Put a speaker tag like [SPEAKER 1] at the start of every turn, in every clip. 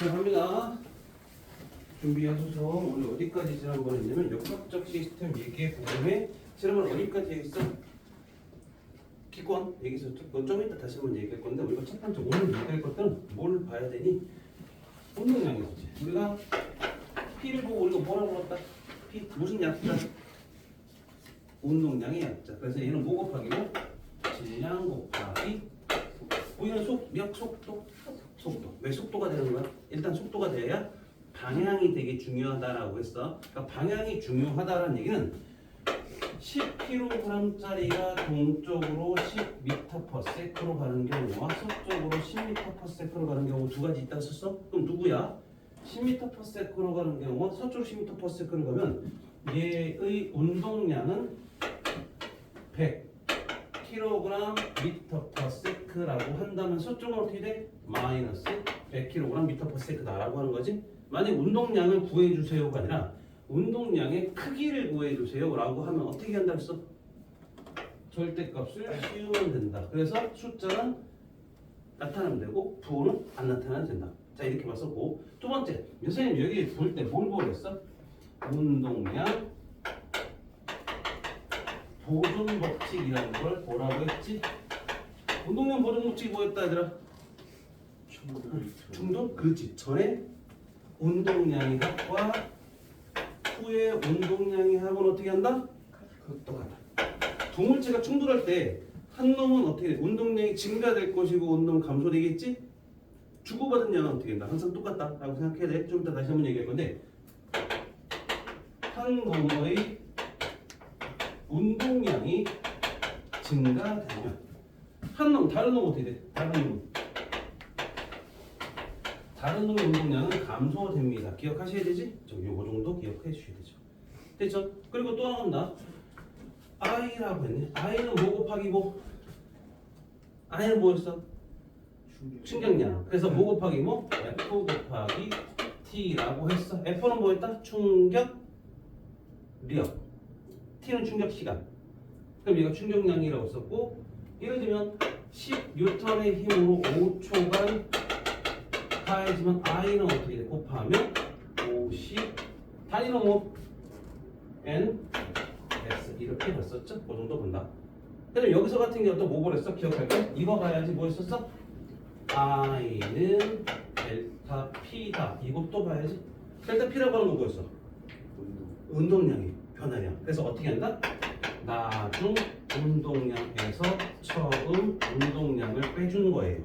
[SPEAKER 1] 자, 갑니다. 준비하셔서 오늘 어디까지 지난번에 했냐면 역학적 시스템 얘기의 부분에 지난번 어디까지 얘기했어? 기권 얘기했었죠? 그건 좀 이따 다시 한번 얘기할 건데 우리가 첫 번째 오늘 얘기할 것들은 뭘 봐야 되니? 운동량이었지. 우리가 P를 보고 우리가 뭐라고 불렀다? P 무슨 약자? 운동량의 약자. 그래서 얘는 뭐 곱하기고? 질량 곱하기 우리는 력 속도? 속도. 왜 속도가 되는 거야? 일단 속도가 돼야 방향이 되게 중요하다라고 했어. 그러니까 방향이 중요하다라는 얘기는 10kg짜리가 동쪽으로 10m/s로 가는 경우와 서쪽으로 10m/s로 가는 경우 두 가지 있다고 썼어? 그럼 누구야? 10m/s로 가는 경우와 서쪽으로 10m/s로 가면 얘의 운동량은 100kg/m/s라고 한다면 서쪽은 어떻게 돼? 마이너스 100kg/m/s다라고 하는 거지. 만약 운동량을 구해주세요가 아니라 운동량의 크기를 구해주세요라고 하면 어떻게 한다고 했어? 절대값을 씌우면 된다. 그래서 숫자는 나타나면 되고 부호는 안 나타나면 된다. 자, 이렇게 봤었고, 두 번째, 선생님 여기 볼 때 뭘 보겠어? 운동량 보존 법칙이라는 걸 뭐라고 했지? 운동량 보존 법칙이 뭐였다 얘들아? 충돌? 그렇지. 전에 운동량이 합과 후에 운동량이 합은 어떻게 한다? 똑같다. 두 물체가 충돌할 때 한 놈은 어떻게 돼? 운동량이 증가될 것이고 운동 감소되겠지? 주고받은 양은 어떻게 된다? 항상 똑같다라고 생각해야 돼. 좀 이따 다시 한번 얘기할 건데 한 놈의 운동량이 증가되면 한 놈, 다른 놈은 어떻게 돼? 다른 놈의 운동량은 감소됩니다. 기억하셔야 되지? 요거 정도 기억해 주셔야 되죠. 됐죠? 그리고 또 하나 나 I라고 했네. I는 뭐 곱하기 뭐? I는 뭐였어? 충격량. 그래서 뭐 곱하기 뭐? F 곱하기 T라고 했어. F는 뭐였다? 충격력. T는 충격시간. 그럼 얘가 충격량이라고 썼고, 예를 들면 10N의 힘으로 5초간 가해지면 I는 어떻게 돼? 곱하면 50 단위는 뭐? N S 이렇게 봤었죠? 그 정도 본다. 그럼 여기서 같은 경우 또 뭐 보랬어? 기억할게. 이거 봐야지 뭐 했었어? I는 델타 P다. 이것도 봐야지. 델타 P라고 하는 건 뭐였어? 운동량이 변화량. 그래서 어떻게 한다? 나중 운동량에서 처음 운동량을 빼주는 거예요.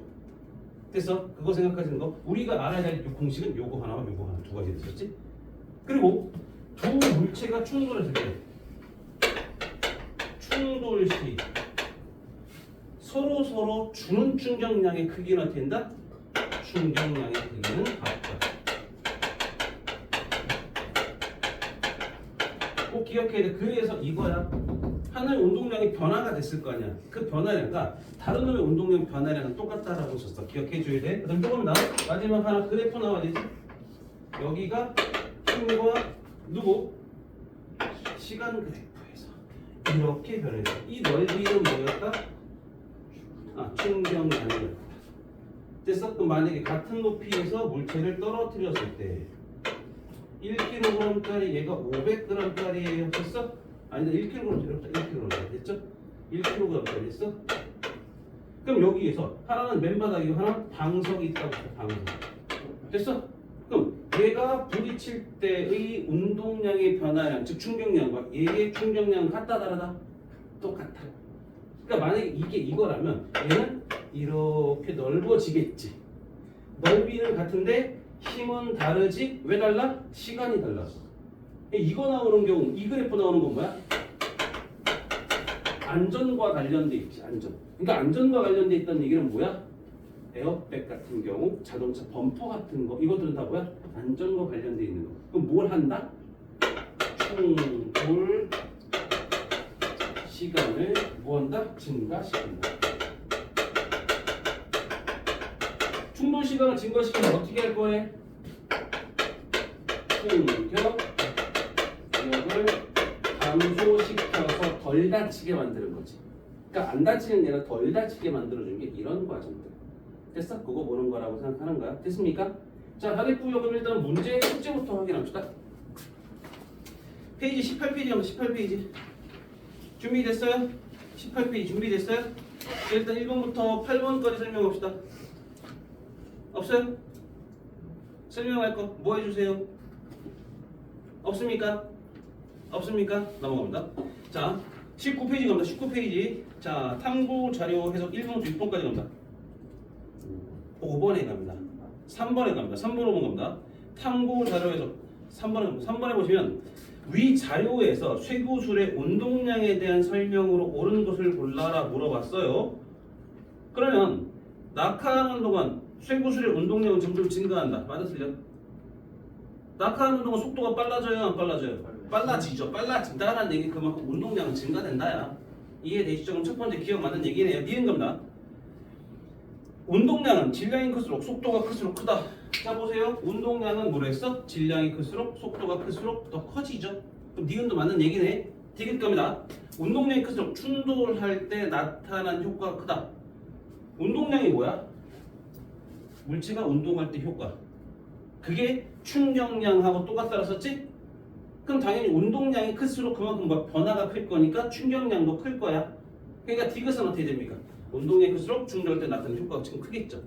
[SPEAKER 1] 그래서 그거 생각하시는 거 우리가 알아야 될 공식은 요거 하나와 요거 하나 두 가지 됐었지. 그리고 두 물체가 충돌했을 때 충돌 시 서로 주는 충격량의 크기는 어떻게 된다? 충격량의 크기는 같다. 꼭 기억해야 돼. 그래서 이거야. 하나의 운동량이 변화가 됐을 거 아니야. 그 변화량과 다른 놈의 운동량 변화량은 똑같다라고 썼어. 기억해 줘야 돼. 그다음 조금 마지막 하나 그래프 나와야 되지. 여기가 힘과 누구? 시간 그래프에서 이렇게 변해져. 이 넓이는 뭐였다? 충격량이었다. 됐어? 그럼 만약에 같은 높이에서 물체를 떨어뜨렸을 때 1kg짜리 얘가 500g짜리예요. 됐어? 아니다. 1kg짜리 없다. 1kg짜리 됐죠? 1kg짜리 됐어? 그럼 여기에서 하나는 맨바닥이고 하나는 방석이 있다고 했어. 방석. 됐어? 그럼 얘가 부딪힐 때의 운동량의 변화량, 즉 충격량과 얘의 충격량은 같다 다르다? 똑같다. 그러니까 만약에 이게 이거라면 얘는 이렇게 넓어지겠지. 넓이는 같은데 힘은 다르지? 왜 달라? 시간이 달라서. 이거 나오는 경우, 이 그래프 나오는 건 뭐야? 안전과 관련돼 있지, 안전. 그러니까 안전과 관련돼 있다는 얘기는 뭐야? 에어백 같은 경우, 자동차 범퍼 같은 거, 이것들은 다 뭐야? 안전과 관련돼 있는 거. 그럼 뭘 한다? 충돌 시간을 뭐 한다? 증가시킨다. 충돌 시간을 증가시키면 어떻게 할 거예요? 충격력을 감소시켜서 덜 다치게 만드는 거지. 그러니까 안 다치는 게 아니라 덜 다치게 만들어주는 게 이런 과정들. 됐어? 그거 보는 거라고 생각하는 거야. 됐습니까? 자, 하겠고요. 그럼 일단 문제 숙제부터 확인합시다. 페이지 18페이지 가면 18페이지. 준비됐어요? 18페이지 준비됐어요? 일단 1번부터 8번까지 설명합시다. 없어요? 설명할 거 뭐 해주세요? 없습니까? 없습니까? 넘어갑니다. 자, 19페이지 갑니다. 19페이지. 자, 탐구 자료 해석 1번부터 6번까지 갑니다. 5번에 갑니다. 3번에 갑니다. 3번 5번 갑니다. 탐구 자료 해석 3번에 갑니다. 3번에 보시면 위 자료에서 쇠구술의 운동량에 대한 설명으로 옳은 것을 골라라 물어봤어요. 그러면 낙하하는 동안 쇠구술의 운동량은 점점 증가한다. 맞아 틀려? 낙하하는 동안 속도가 빨라져요? 안 빨라져요? 빨라지죠. 빨라진다라는 얘기 그만큼 운동량은 증가된다야. 이해되시죠? 그럼 첫 번째 기억 맞는 얘기네요. 니은 겁니다. 운동량은 질량이 클수록 속도가 클수록 크다. 자 보세요. 운동량은 뭐랬어? 질량이 클수록 속도가 클수록 더 커지죠. 그럼 니은도 맞는 얘기네. 디귿 겁니다. 운동량이 클수록 충돌할 때 나타난 효과가 크다. 운동량이 뭐야? 물체가 운동할 때 효과. 그게 충격량하고 똑같다라 썼지? 그럼 당연히 운동량이 클수록 그만큼 뭐 변화가 클 거니까 충격량도 클 거야. 그러니까 디귿은 어떻게 됩니까? 운동량이 클수록 충돌할 때 나타나는 효과가 지금 크겠죠.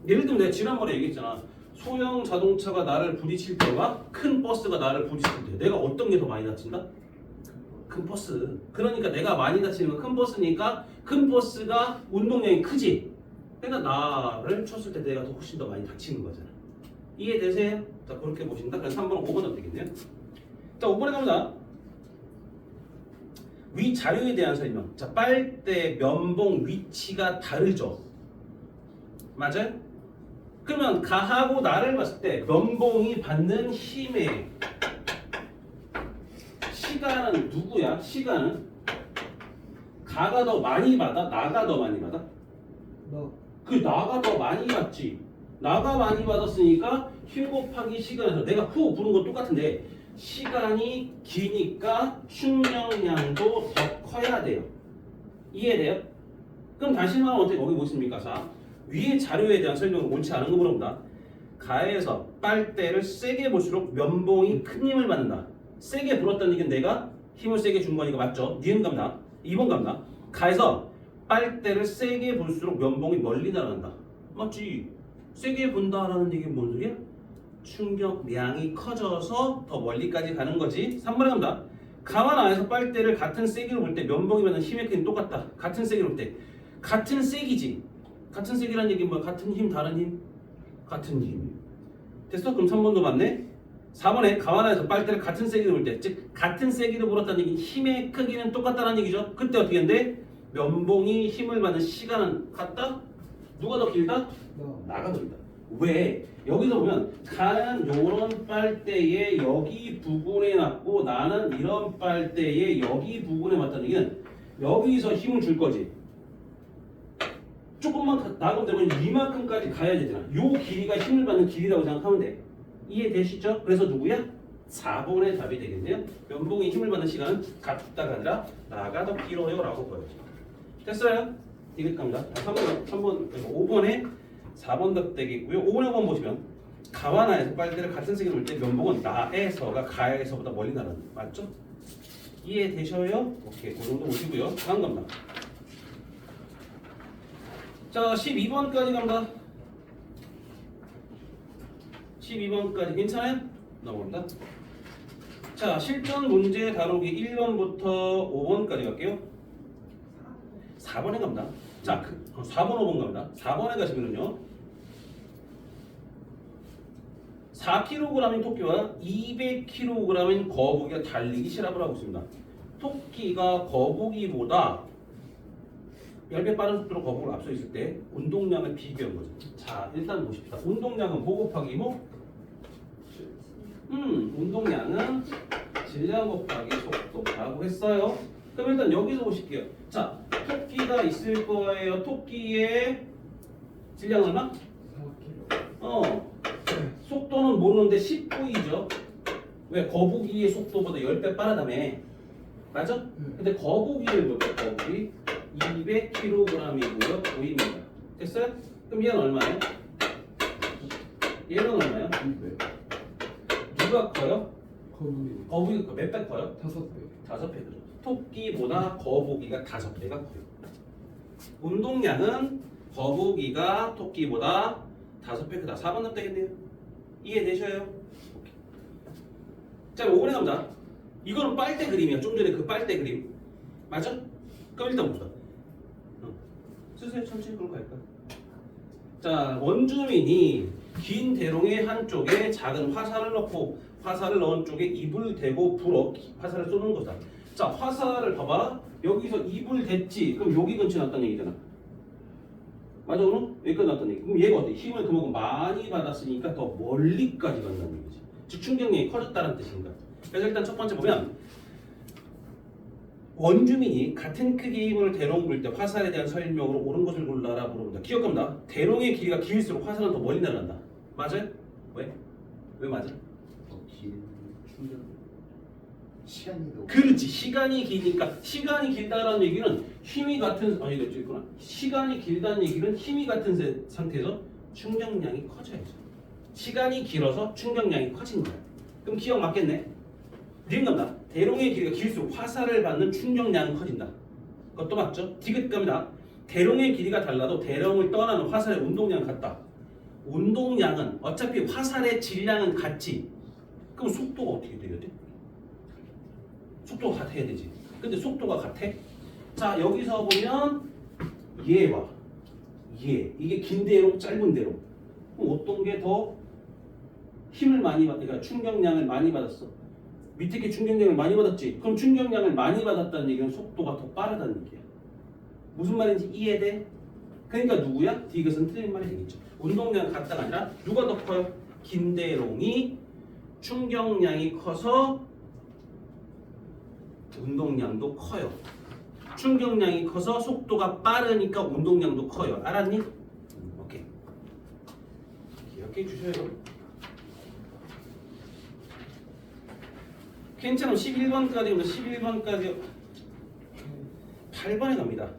[SPEAKER 1] 예를 들면 내가 지난번에 얘기했잖아. 소형 자동차가 나를 부딪힐 때와 큰 버스가 나를 부딪힐 때 내가 어떤 게 더 많이 다친다? 큰 버스. 그러니까 내가 많이 다치는 건 큰 버스니까 큰 버스가 운동량이 크지. 그러니까 나를 쳤을 때 내가 더 훨씬 더 많이 다치는 거잖아. 이해되세요? 자 그렇게 보신다. 그럼 3번 5번은 되겠네요. 자 5번에 갑니다. 위 자료에 대한 설명. 자 빨대 면봉 위치가 다르죠. 맞아요? 그러면 가하고 나를 봤을 때 면봉이 받는 힘의 시간은 누구야? 시간은 가가 더 많이 받아? 나가 더 많이 받아?
[SPEAKER 2] 너.
[SPEAKER 1] 그 나가 더 많이 받지. 나가 많이 받았으니까 힘 곱하기 시간에서 내가 후 부는 거 똑같은데 시간이 기니까 충격량도 더 커야 돼요. 이해돼요? 그럼 다시 말하면 어떻게 거기 보십니까? 자 위의 자료에 대한 설명은 옳지 않은 거 물어본다. 가에서 빨대를 세게 볼수록 면봉이 큰 힘을 받는다. 세게 불었다는 얘기는 내가 힘을 세게 준 거니까 맞죠? 니은 갑니다. 2번 갑니다. 가에서 빨대를 세게 볼수록 면봉이 멀리 날아간다. 맞지? 세게 본다라는 얘기는 뭔 소리야? 충격량이 커져서 더 멀리까지 가는 거지. 3번에 갑니다. 가와 나에서 빨대를 같은 세기로 볼 때 면봉이 받는 힘의 크기는 똑같다. 같은 세기로 볼 때 같은 세기지. 같은 세기라는 얘기는 뭐야? 같은 힘, 다른 힘? 같은 힘. 됐어? 그럼 3번도 맞네. 4번에 가와 나에서 빨대를 같은 세기로 볼 때, 즉 같은 세기로 불었다는 얘기는 힘의 크기는 똑같다는 얘기죠. 그때 어떻게 했는데? 면봉이 힘을 받는 시간은 같다? 누가 더 길다?
[SPEAKER 2] 너.
[SPEAKER 1] 나가 더 길다. 왜? 여기서 보면 가는 요런 빨대의 여기 부분에 맞고 나는 이런 빨대의 여기 부분에 맞다는 얘기는 여기서 힘을 줄 거지. 조금만 나가면 되면 이만큼까지 가야 되잖아. 요 길이가 힘을 받는 길이라고 생각하면 돼. 이해되시죠? 그래서 누구야? 4번의 답이 되겠네요. 면봉이 힘을 받는 시간은 같다가 아니라 나가 더 길어요 라고 보여져. 됐어요? 디귿 갑니다. 3번 5번에 4번 답 되겠고요. 5번에 5번 보시면 가와 나에서 빨대를 같은 세기로 볼 때 면봉은 나에서가 가에서보다 멀리 나간다. 맞죠? 이해되셔요? 오케이. 그 정도 보시고요. 다음 갑니다. 자 12번까지 갑니다. 12번까지 괜찮아요? 넘어갑니다. 자 실전 문제 다루기 1번부터 5번까지 갈게요. 4번에 갑니다. 자 4번 5번 갑니다. 4번에 가시면은요 4kg인 토끼와 200kg인 거북이가 달리기 시합을 하고 있습니다. 토끼가 거북이보다 10배 빠른 속도로 거북을 앞서 있을 때 운동량을 비교한 거죠. 자 일단 보십시다. 운동량은 뭐 곱하기 뭐? 운동량은 질량 곱하기 속도라고 했어요. 그럼 일단 여기서 보실게요. 자 토끼가 있을 거예요. 토끼의 질량 얼마?
[SPEAKER 2] 4kg.
[SPEAKER 1] 속도는 모르는데 10V죠. 왜? 거북이의 속도보다 10배 빠르다며. 맞아? 근데 거북이를 볼게요. 거북이 200kg이고요. V입니다. 됐어요? 그럼 얘는 얼마예요? 얘는 얼마예요?
[SPEAKER 2] 2배.
[SPEAKER 1] 누가 커요?
[SPEAKER 2] 거북이.
[SPEAKER 1] 거북이가 몇 배 커요?
[SPEAKER 2] 5배.
[SPEAKER 1] 5배 그죠. 토끼보다 거북이가 5배가 커요. 운동량은 거북이가 토끼보다 5배 크다. 4번 답 되겠네요. 이해되셔요? 오케이. 자, 5번에 갑니다. 이거는 빨대 그림이야. 좀 전에 그 빨대 그림. 맞아? 그럼 일단 봅시다. 쓰세요. 천천히 그걸로 갈까? 자, 원주민이 긴 대롱의 한쪽에 작은 화살을 넣고 화살을 넣은 쪽에 입을 대고 불어 화살을 쏘는 거다. 자, 화살을 봐봐. 여기서 입을 댔지. 그럼 여기 근처에 났다는 얘기잖아. 맞아, 그럼? 여기까지 났다는 얘기. 그럼 얘가 어때? 힘을 그만큼 많이 받았으니까 더 멀리까지 간다는 얘기지. 즉 충격량이 커졌다는 뜻인가. 그래서 일단 첫 번째 보면 원주민이 같은 크기의 힘을 대롱 불 때 화살에 대한 설명으로 옳은 것을 골라라 물어본다. 기억합니다. 대롱의 길이가 길수록 화살은 더 멀리 날아간다. 맞아요? 왜? 왜 맞아?
[SPEAKER 3] 긴 충전 시간이 더
[SPEAKER 1] 그렇지. 시간이 기니까 시간이 길다라는 얘기는 힘이 같은 이거 있구나. 시간이 길다는 얘기는 힘이 같은 상태에서 충격량이 커져야죠. 시간이 길어서 충격량이 커진 거야. 그럼 기억 맞겠네. 니은갑니다. 대롱의 길이가 길수록 화살을 받는 충격량은 커진다. 그것도 맞죠? 디귿갑니다. 대롱의 길이가 달라도 대롱을 떠나는 화살의 운동량은 같다. 운동량은 어차피 화살의 질량은 같지. 그럼 속도가 어떻게 돼야 돼? 속도가 같아야 되지. 근데 속도가 같아? 자, 여기서 보면 얘와 얘. 이게 긴 대롱, 짧은 대롱. 그럼 어떤 게 더 힘을 많이 받, 그러니까 충격량을 많이 받았어. 밑에 게 충격량을 많이 받았지. 그럼 충격량을 많이 받았다는 얘기는 속도가 더 빠르다는 얘기야. 무슨 말인지 이해돼? 그러니까 누구야? 디귿은 틀린 말이 되겠죠. 운동량 같다가 아니라 누가 더 커요? 긴 대롱이 충격량이 커서 운동량도 커요. 충격량이 커서 속도가 빠르니까 운동량도 커요. 알았니? 오케이. 기억해 주셔요. 괜찮으면 11번까지 11번까지 8번에 갑니다.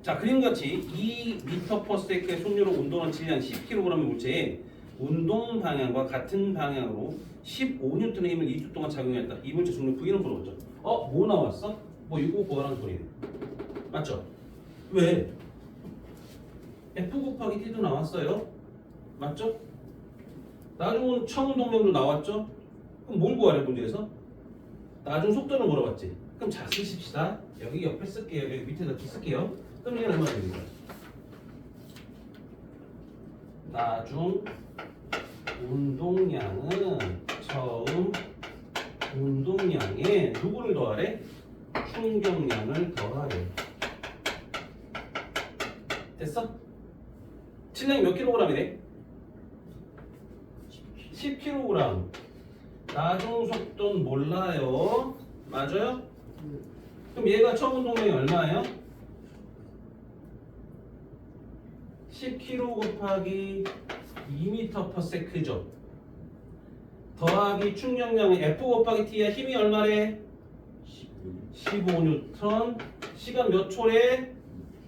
[SPEAKER 1] 자, 그림같이 2m/s의 속력으로 운동한 질량 10kg의 물체에 운동 방향과 같은 방향으로 15N의 힘을 2주 동안 작용했다. 이 물체 속력 V는 물어봤죠. 뭐 나왔어? 뭐 이거 뭐라는 소리네. 맞죠? 왜? F 곱하기 T도 나왔어요. 맞죠? 나중 처음 운동량도 나왔죠? 그럼 뭘 구하래 문제에서? 나중 속도를 물어봤지. 그럼 잘 쓰십시다. 여기 옆에 쓸게요. 여기 밑에다 쓸게요. 그럼 이게 얼마나 됩니까? 나중 운동량은 처음 운동량에 누구를 더하래? 충격량을 더하래. 됐어? 질량이 몇 킬로그램이래? 10kg. 나중 속도는 몰라요. 맞아요? 그럼 얘가 처음 운동량이 얼마예요? 10kg 곱하기 2m/s죠. 더하기 충격량은 F 곱하기 T야. 힘이 얼마래? 15N. 시간 몇 초래?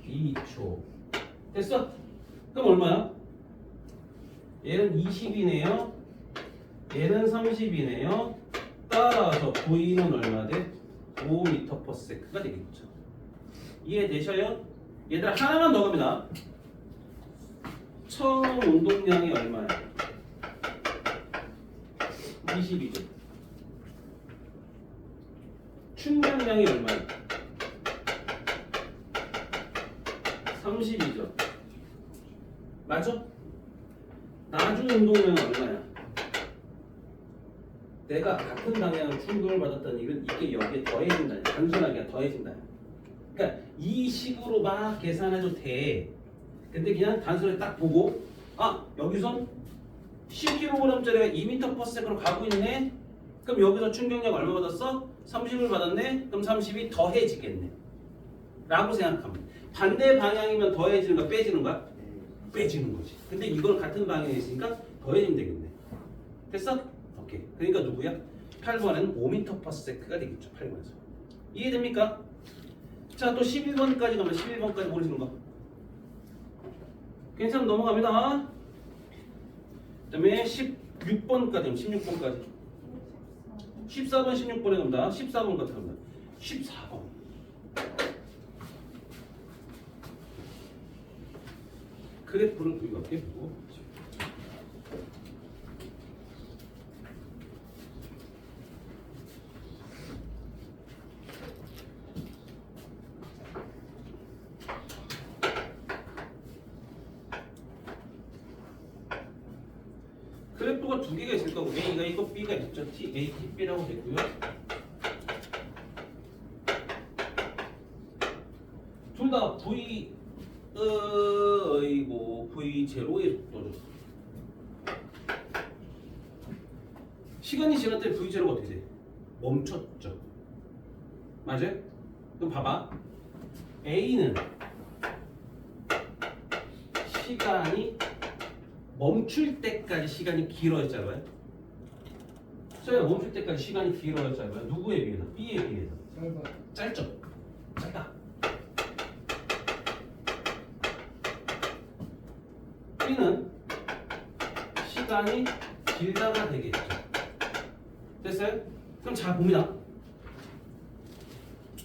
[SPEAKER 1] 2초. 됐어? 그럼 얼마야? 얘는 20이네요. 얘는 30이네요. 따라서 V는 얼마 돼? 5m/s가 되겠죠. 이해되셔요? 얘들아 하나만 더 갑니다. 처음 운동량이 얼마야? 20이죠. 충격량이 얼마야? 30이죠. 맞아? 나중 운동량은 얼마야? 내가 같은 방향으로 충격을 받았다는 얘기는 이게 여기에 더해진다. 단순하게 더해진다. 그러니까 이 식으로 막 계산해도 돼. 근데 그냥 단순하게 딱 보고 여기선 10kg짜리가 2m/s로 가고 있네. 그럼 여기서 충격량 얼마 받았어? 30을 받았네. 그럼 30이 더해지겠네. 라고 생각하면 반대 방향이면 더해지는 거야? 빼지는 거야? 빼지는 거지. 근데 이걸 같은 방향에 있으니까 더해지면 되겠네. 됐어? 오케이. 그러니까 누구야? 8번은 5m/s가 되겠죠. 8번에서. 이해됩니까? 자, 또 11번까지 가면 11번까지 모르시는 거. 괜찮으면 넘어갑니다. 그 다음에 6번까지 16번까지 14번 16번에 갑니다. 14번 같은 겁니다. 14번 그래프를 우리가 이렇게 보고 그래프가 두 개가 있을 거고 A가 있고 B가 있죠. T, A, T, B라고 됐고요. 둘 다 V 이고 V0의 속도죠. 시간이 지날 때 V0가 어떻게 돼? 멈췄죠. 맞아요? 그럼 봐봐. A는 시간이 멈출 때까지 시간이 길어졌잖아요. 저희가 멈출 때까지 시간이 길어졌잖아요. 누구에 비해서? B에 비해서.
[SPEAKER 2] 짧아.
[SPEAKER 1] 짧죠? 짧다. B는 시간이 길다가 되겠죠. 됐어요? 그럼 자 봅니다.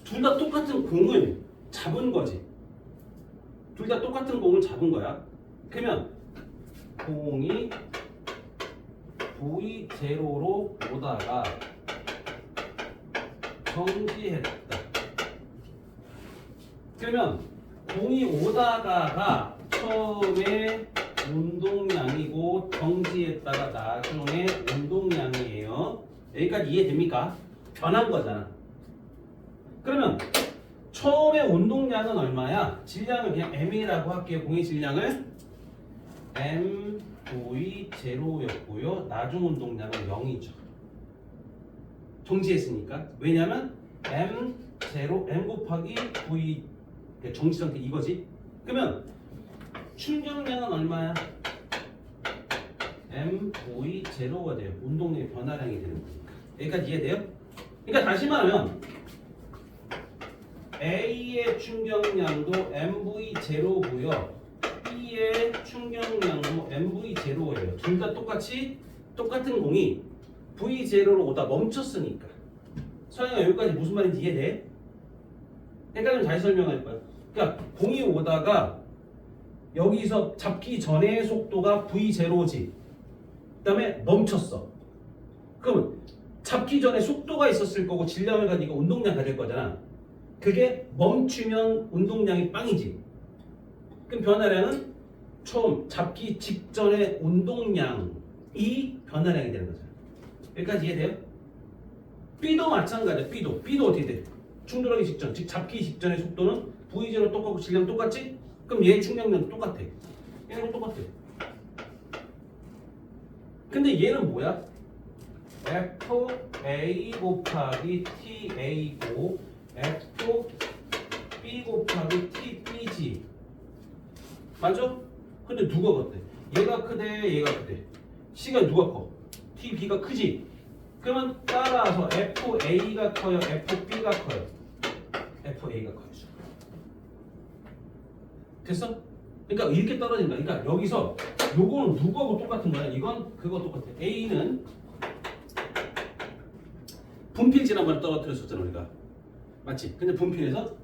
[SPEAKER 1] 둘 다 똑같은 공을 잡은 거지. 둘 다 똑같은 공을 잡은 거야. 그러면 공이 V0로 오다가 정지했다. 그러면 공이 오다가가 처음에 운동량이고 정지했다가 나중에 운동량이에요. 여기까지 이해됩니까? 변한 거잖아. 그러면 처음에 운동량은 얼마야? 질량을 그냥 M이라고 할게요. 공의 질량을 MV0였고요. 나중 운동량은 0이죠. 정지했으니까. 왜냐면 M0, M 곱하기 V 정지 상태 이거지. 그러면 충격량은 얼마야? MV0가 돼요. 운동량의 변화량이 되는 거니까. 여기까지 이해돼요? 그러니까 다시 말하면 A의 충격량도 MV0고요. B의 충격량도 MV0예요. 둘 다 똑같은 공이 V0로 오다 멈췄으니까. 서영아 여기까지 무슨 말인지 이해돼? 헷갈리면 다시 설명할 거야. 그러니까 공이 오다가 여기서 잡기 전의 속도가 V0지. 그 다음에 멈췄어. 그러면 잡기 전에 속도가 있었을 거고 질량을 가지고 운동량 가질 거잖아. 그게 멈추면 운동량이 빵이지. 그럼 변화량은 처음 잡기 직전의 운동량이 변화량이 되는 거잖아. 여기까지 이해돼요? B도 마찬가지야. B도 어떻게 돼? 충돌하기 직전, 즉 잡기 직전의 속도는 V0 똑같고 질량 똑같지? 그럼 얘 충격량도 똑같아. 얘는 똑같아. 근데 얘는 뭐야? FA 곱하기 TA고 FB 곱하기 TB지. 맞아? 근데 누가 같대? 얘가 크대, 얘가 크대. C가 누가 커? TB가 크지? 그러면 따라서 FA가 커요, FB가 커요. FA가 커요. 됐어? 그러니까 이렇게 떨어진다. 그러니까 여기서 요거는 누구하고 똑같은 거야? 이건 그거 똑같아. A는 분필 지난번에 떨어뜨렸었잖아 우리가. 맞지? 근데 분필에서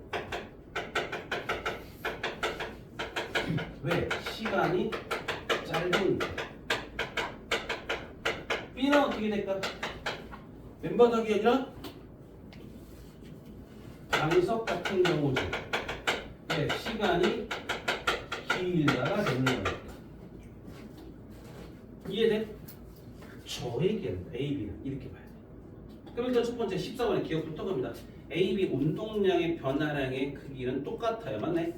[SPEAKER 1] 왜? 시간이 짧으니까. B는 어떻게 될까? 맨바닥이 아니라 방석 같은 경우지. 네, 시간이 길다가 되는 거니까. 이해돼? 저 얘기는 A, B는 이렇게 봐야 돼. 그럼 일단 첫 번째 14번에 기억부터 갑니다. A, B 운동량의 변화량의 크기는 똑같아요. 맞네?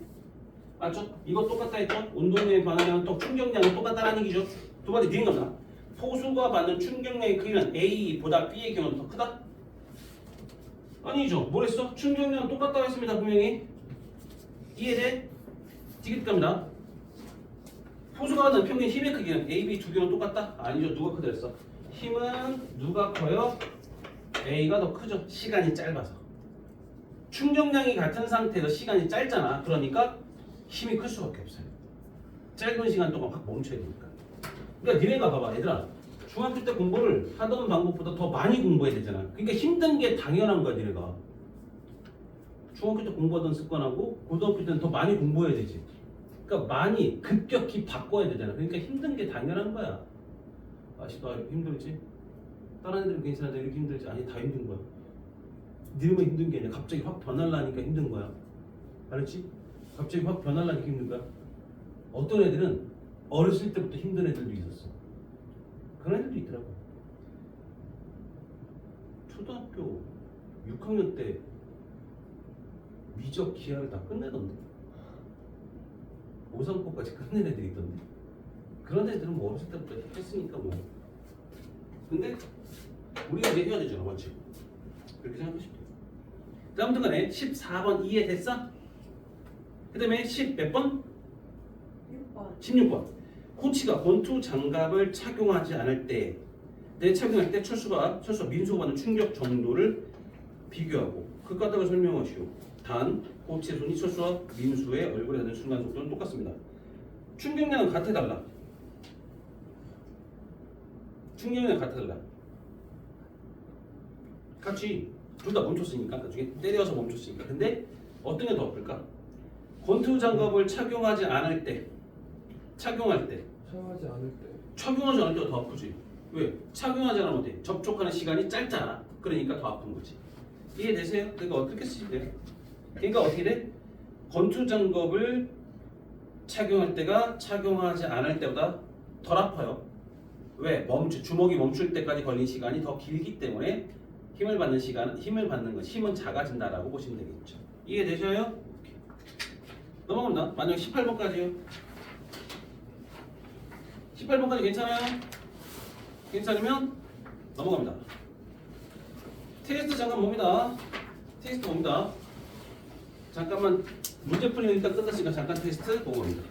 [SPEAKER 1] 맞죠? 이거 똑같다 했죠? 운동량의 변화량은 또 충격량은 똑같다는 얘기죠. 두 번째 뒤인 겁니다. 포수가 받는 충격량의 크기는 A보다 B의 경우는 더 크다? 아니죠. 뭐랬어? 충격량은 똑같다고 했습니다. 분명히. 이해돼? 디귿 갑니다. 포수가 받는 평균 힘의 크기는 A, B 두 개는 똑같다? 아니죠. 누가 크다 했어? 힘은 누가 커요? A가 더 크죠. 시간이 짧아서. 충격량이 같은 상태에서 시간이 짧잖아. 그러니까 힘이 클 수밖에 없어요. 짧은 시간 동안 확 멈춰야 되니까. 그러니까 니네가 봐봐 얘들아. 중학교 때 공부를 하던 방법보다 더 많이 공부해야 되잖아. 그러니까 힘든 게 당연한 거야, 니네가. 중학교 때 공부하던 습관하고 고등학교 때는 더 많이 공부해야 되지. 그러니까 많이 급격히 바꿔야 되잖아. 그러니까 힘든 게 당연한 거야. 아씨, 나 이렇게 힘들지? 다른 애들은 괜찮은데 이렇게 힘들지? 아니, 다 힘든 거야. 니네만 힘든 게 아니라 갑자기 확 변하려니까 힘든 거야. 알았지? 갑자기 확 변하려니까 힘든 거야. 어떤 애들은 어렸을 때부터 힘든 애들도 있었어. 그런 애들도 있더라고. 초등학교 6학년 때 미적 기하를 다 끝내던데. 5상포까지 끝낸 애들이 있던데. 그런 애들은 뭐 어렸을 때부터 했으니까 뭐. 근데 우리가 이제 해야 되잖아, 맞지? 그렇게 생각하시면 돼요. 아무튼 간에 14번 이해됐어? 그 다음에 10 몇 번?
[SPEAKER 4] 6번.
[SPEAKER 1] 16번. 코치가 권투 장갑을 착용하지 않을 때, 내 착용할 때 철수가 민수가 받는 충격 정도를 비교하고 그 까닭을 설명하시오. 단 코치의 손이 철수와 민수의 얼굴에 닿는 순간 속도는 똑같습니다. 충격량은 같아달라. 충격량은 같아달라. 같이 둘 다 멈췄으니까, 나중에 때려서 멈췄으니까. 근데 어떤 게 더 아플까? 권투 장갑을 착용하지 않을 때, 착용할 때,
[SPEAKER 2] 사용하지 않을 때.
[SPEAKER 1] 착용하지 않을 때가 더 아프지. 왜? 착용하지 않으면 어때? 접촉하는 시간이 짧잖아. 그러니까 더 아픈 거지. 이해되세요? 그러니까 어떻게 쓰시면 돼요? 그러니까 어떻게 돼? 권투 장갑을 착용할 때가 착용하지 않을 때보다 덜 아파요. 왜? 주먹이 멈출 때까지 걸린 시간이 더 길기 때문에 힘을 받는 것, 힘은 작아진다라고 보시면 되겠죠. 이해되셔요? 넘어갑니다. 만약 18번까지요. 18번까지 괜찮아요? 괜찮으면 넘어갑니다. 테스트 잠깐 봅니다. 테스트 봅니다. 잠깐만 문제 풀이는 일단 끝났으니까 잠깐 테스트 보고 갑니다.